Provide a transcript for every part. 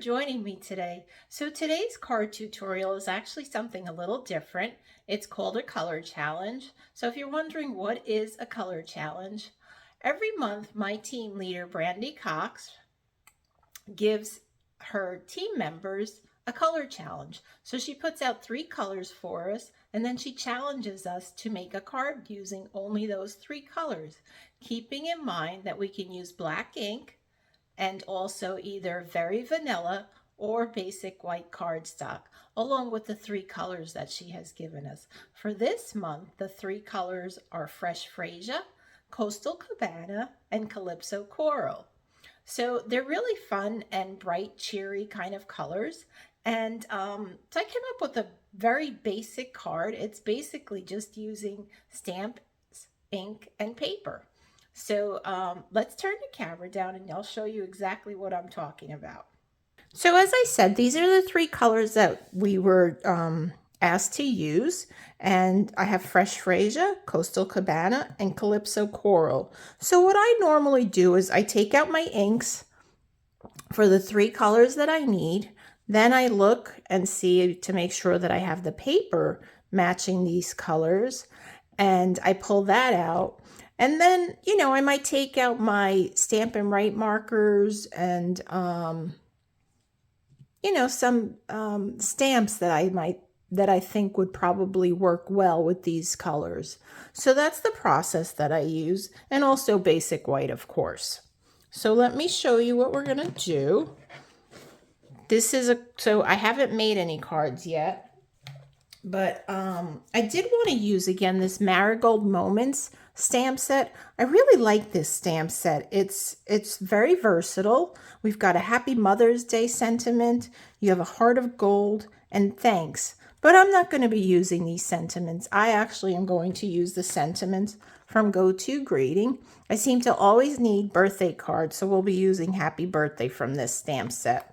joining me today. So today's card tutorial is actually something a little different. It's called a color challenge. So if you're wondering what is a color challenge, every month my team leader, Brandy Cox, gives her team members a color challenge. So she puts out 3 colors for us, and then she challenges us to make a card using only those 3 colors, keeping in mind that we can use black ink and also either very vanilla or basic white cardstock, along with the 3 colors that she has given us. For this month, the 3 colors are Fresh Freesia, Coastal Cabana, and Calypso Coral. So they're really fun and bright, cheery kind of colors. And so I came up with a very basic card. It's basically just using stamps, ink, and paper. So let's turn the camera down and I'll show you exactly what I'm talking about. So as I said, these are the 3 colors that we were asked to use. And I have Fresh Freesia, Coastal Cabana, and Calypso Coral. So what I normally do is I take out my inks for the 3 colors that I need. Then I look and see to make sure that I have the paper matching these colors. And I pull that out. And then, you know, I might take out my Stampin' Write markers and, you know, some stamps that I think would probably work well with these colors. So that's the process that I use, and also basic white, of course. So let me show you what we're gonna do. So I haven't made any cards yet, but I did want to use again this Marigold Moments stamp set. I really like this stamp set. It's very versatile. We've got a Happy Mother's Day sentiment. You have a heart of gold and thanks. But I'm not going to be using these sentiments. I actually am going to use the sentiments from Go To Greeting. I seem to always need birthday cards, so we'll be using Happy Birthday from this stamp set.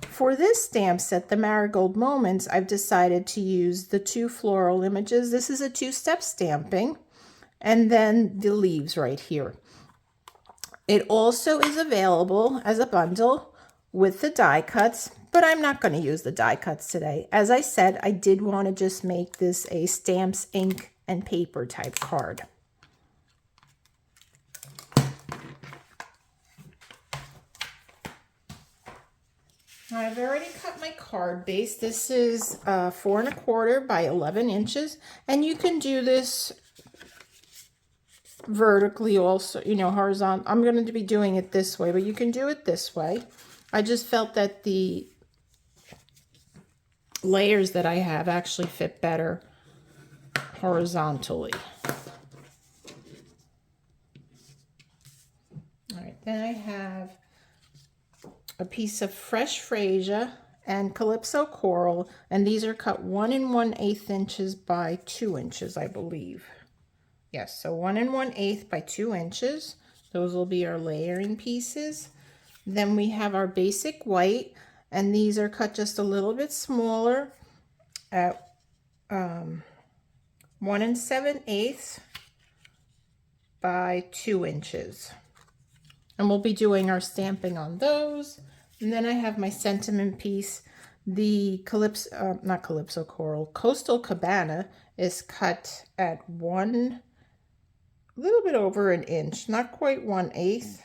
For this stamp set, the Marigold Moments, I've decided to use the 2 floral images. This is a 2-step stamping, and then the leaves right here. It also is available as a bundle with the die cuts, but I'm not going to use the die cuts today. As I said, I did want to just make this a stamps, ink, and paper type card. I've already cut my card base. This is 4 1/4 by 11 inches, and you can do this vertically also, you know, horizontal. I'm going to be doing it this way, but you can do it this way. I just felt that the layers that I have actually fit better horizontally. All right, then I have a piece of Fresh Freesia and Calypso Coral, and these are cut 1 1/8 inches by 2 inches, I believe. Yes, so 1 1/8 by 2 inches. Those will be our layering pieces. Then we have our basic white, and these are cut just a little bit smaller at 1 7/8 by 2 inches. And we'll be doing our stamping on those. And then I have my sentiment piece. The not Calypso Coral, Coastal Cabana is cut at a little bit over 1 inch, not quite 1/8,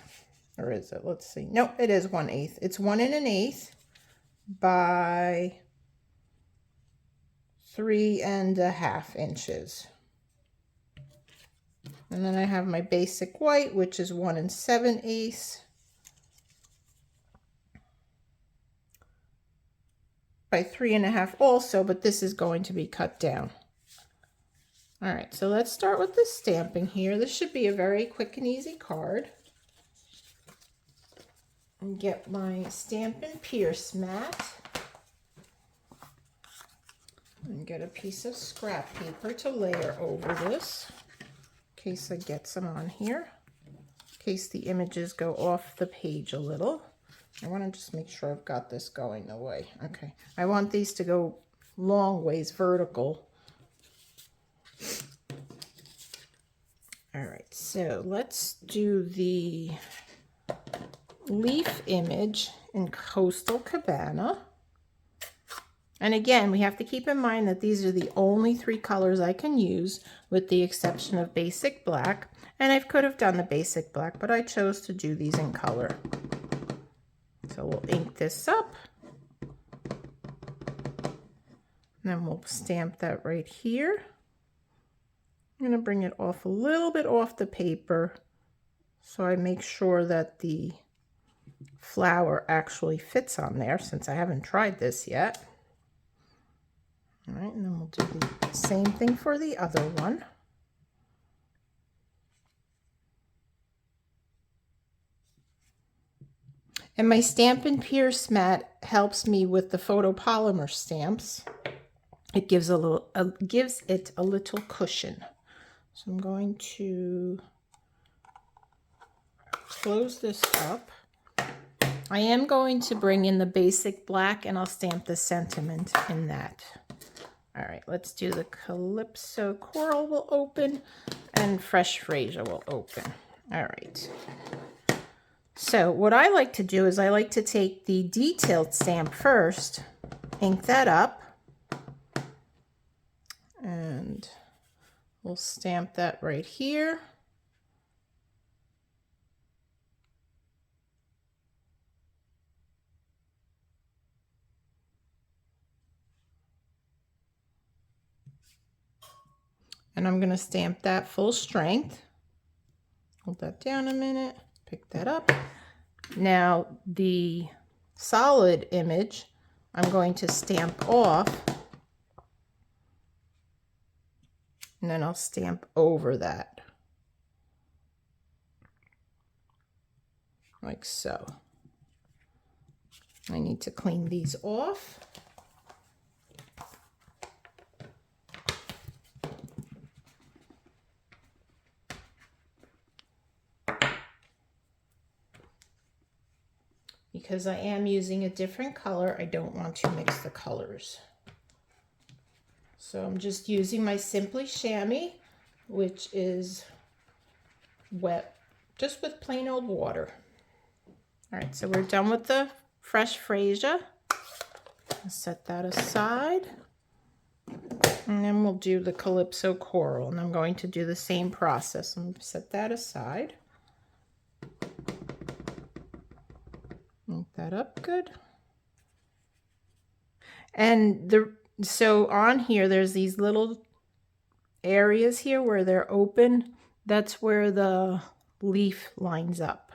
or is it? Let's see. No, it is 1/8. It's 1 1/8 by 3 1/2 inches. And then I have my basic white, which is 1 7/8 by 3 1/2 also, but this is going to be cut down. All right, so let's start with the stamping here. This should be a very quick and easy card. And get my Stampin' Pierce mat. And get a piece of scrap paper to layer over this, in case I get some on here, in case the images go off the page a little. I want to just make sure I've got this going the way. Okay, I want these to go long ways vertical. All right, so let's do the leaf image in Coastal Cabana. And again, we have to keep in mind that these are the only 3 colors I can use, with the exception of basic black. And I could have done the basic black, but I chose to do these in color. So we'll ink this up. And then we'll stamp that right here. I'm going to bring it off a little bit off the paper so I make sure that the flower actually fits on there, since I haven't tried this yet. All right, and then we'll do the same thing for the other one. And my Stampin' Pierce mat helps me with the photopolymer stamps. It gives it a little cushion. So I'm going to close this up. I am going to bring in the basic black, and I'll stamp the sentiment in that. All right, let's do the Calypso Coral will open, and Fresh Freesia will open. All right. So what I like to do is I like to take the detailed stamp first, ink that up, and we'll stamp that right here. And I'm going to stamp that full strength. Hold that down a minute, pick that up. Now the solid image, I'm going to stamp off, and then I'll stamp over that, like so. I need to clean these off. Because I am using a different color, I don't want to mix the colors. So I'm just using my Simply Chamois, which is wet, just with plain old water. All right, so we're done with the Fresh Freesia. I'll set that aside. And then we'll do the Calypso Coral, and I'm going to do the same process. I'm going to set that aside. Ink that up good. And so on here, there's these little areas here where they're open. That's where the leaf lines up.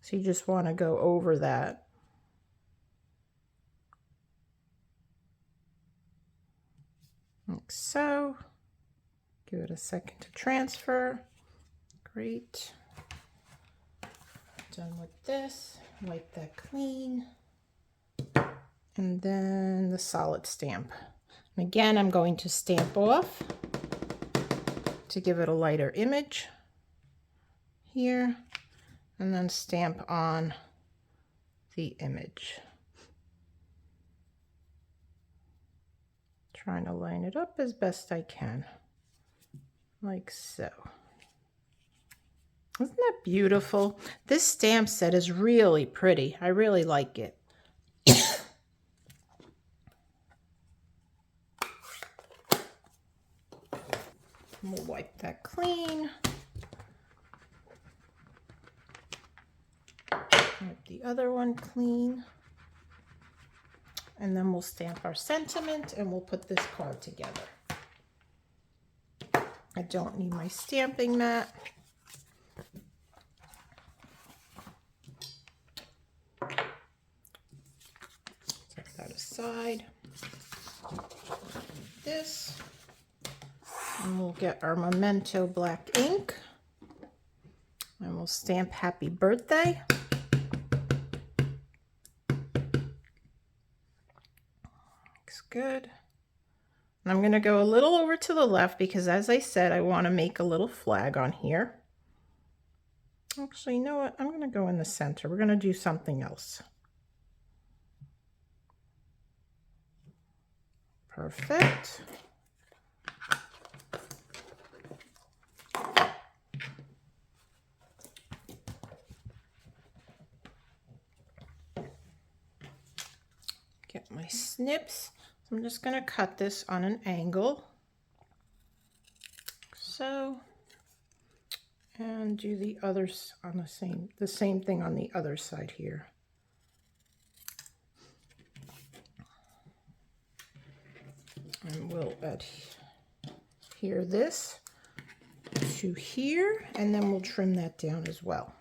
So you just want to go over that. Like so. Give it a second to transfer. Great. Done with this. Wipe that clean. And then the solid stamp. And again, I'm going to stamp off to give it a lighter image here, and then stamp on the image. Trying to line it up as best I can, like so. Isn't that beautiful? This stamp set is really pretty. I really like it. We'll wipe that clean. Wipe the other one clean. And then we'll stamp our sentiment, and we'll put this card together. I don't need my stamping mat. Set that aside. This. And we'll get our Memento black ink. And we'll stamp Happy Birthday. Looks good. And I'm going to go a little over to the left because, as I said, I want to make a little flag on here. Actually, you know what? I'm going to go in the center. We're going to do something else. Perfect. my snips. So I'm just going to cut this on an angle. So, and do the others on the same thing on the other side here. And we'll adhere this to here, and then we'll trim that down as well.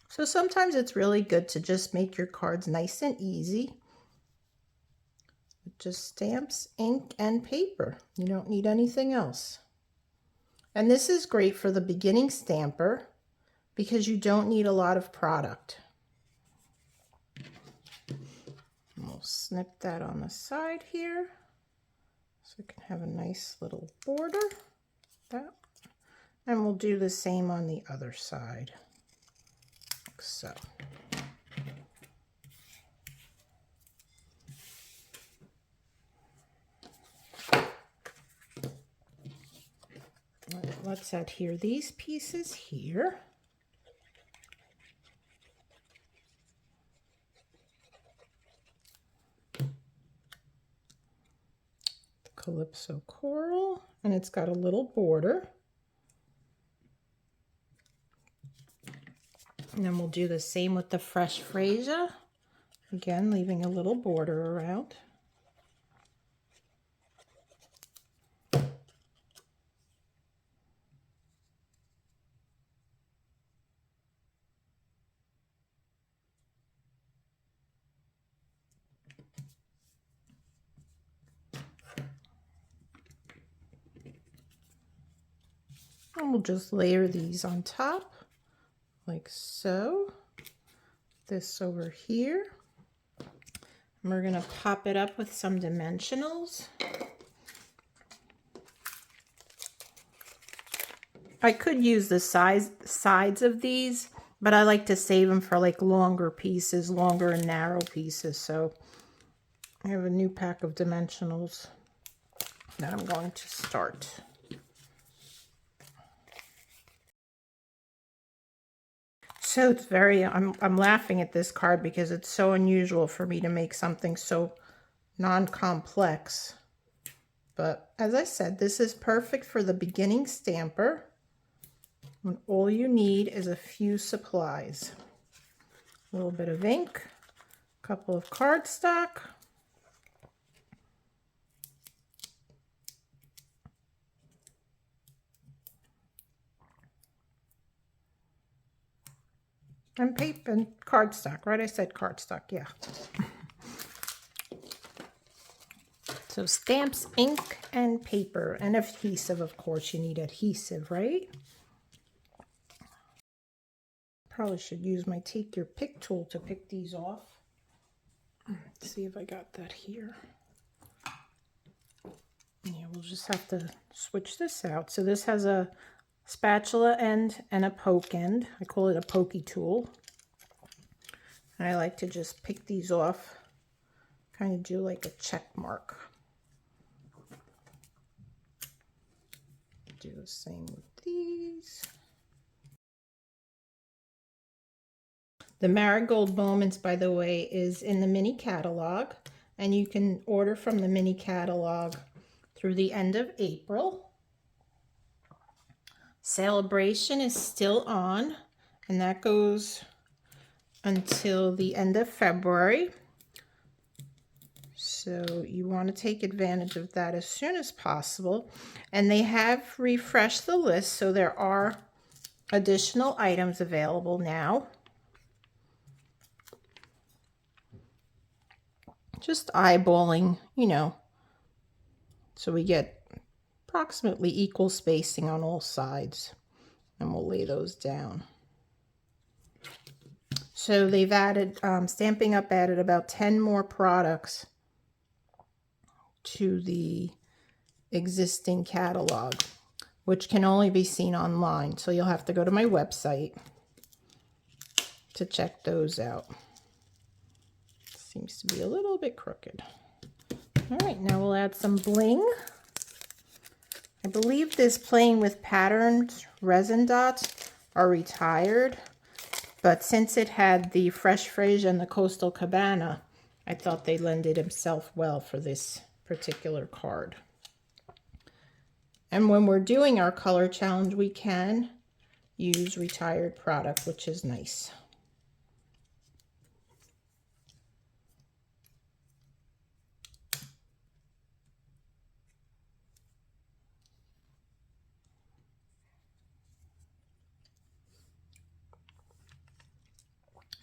So sometimes it's really good to just make your cards nice and easy. Just stamps, ink, and paper. You don't need anything else. And this is great for the beginning stamper because you don't need a lot of product. And we'll snip that on the side here so it can have a nice little border. That. And we'll do the same on the other side. Like so. Let's adhere these pieces here. The Calypso coral, and it's got a little border. And then we'll do the same with the fresh freesia. Again, leaving a little border around. And we'll just layer these on top, like so. This over here. And we're going to pop it up with some dimensionals. I could use the sides of these, but I like to save them for like longer pieces, longer and narrow pieces. So I have a new pack of dimensionals that I'm going to start. So it's I'm laughing at this card because it's so unusual for me to make something so non-complex. But as I said, this is perfect for the beginning stamper when all you need is a few supplies. A little bit of ink, a couple of cardstock, and paper and cardstock, right? I said cardstock, yeah. So stamps, ink, and paper, and adhesive, of course. You need adhesive, right? Probably should use my take your pick tool to pick these off. Let's see if I got that here. Yeah, we'll just have to switch this out. So this has a spatula end and a poke end. I call it a pokey tool. And I like to just pick these off, kind of do like a check mark. Do the same with these. The Marigold Moments, by the way, is in the mini catalog, and you can order from the mini catalog through the end of April. Celebration is still on, and that goes until the end of February. So you want to take advantage of that as soon as possible. And they have refreshed the list, so there are additional items available now. Just eyeballing, you know, so we get approximately equal spacing on all sides. And we'll lay those down. So they've added, Stampin' Up! Added about 10 more products to the existing catalog, which can only be seen online. So you'll have to go to my website to check those out. Seems to be a little bit crooked. All right, now we'll add some bling. I believe this playing with patterned resin dots are retired, but since it had the Fresh Fresia and the Coastal Cabana, I thought they lended himself well for this particular card. And when we're doing our color challenge, we can use retired product, which is nice.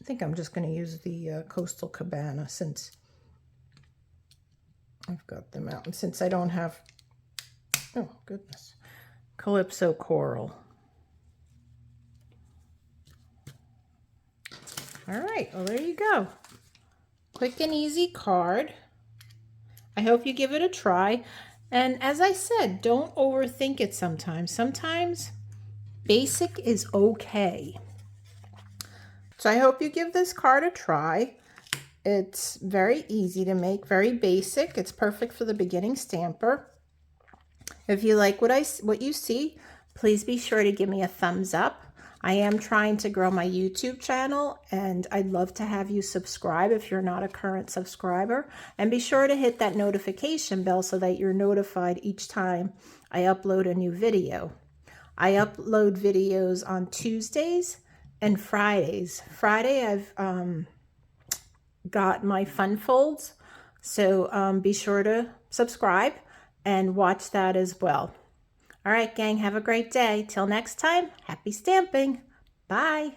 I think I'm just going to use the Coastal Cabana since I've got them out. And since I don't have, oh goodness, Calypso Coral. All right, well there you go. Quick and easy card. I hope you give it a try. And as I said, don't overthink it sometimes. Sometimes basic is okay. So I hope you give this card a try. It's very easy to make, very basic. It's perfect for the beginning stamper. If you like what you see, please be sure to give me a thumbs up. I am trying to grow my YouTube channel, and I'd love to have you subscribe if you're not a current subscriber. And be sure to hit that notification bell so that you're notified each time I upload a new video. I upload videos on Tuesdays and Fridays. Friday I've got my fun folds, so be sure to subscribe and watch that as well. All right, gang, have a great day. Till next time, happy stamping. Bye.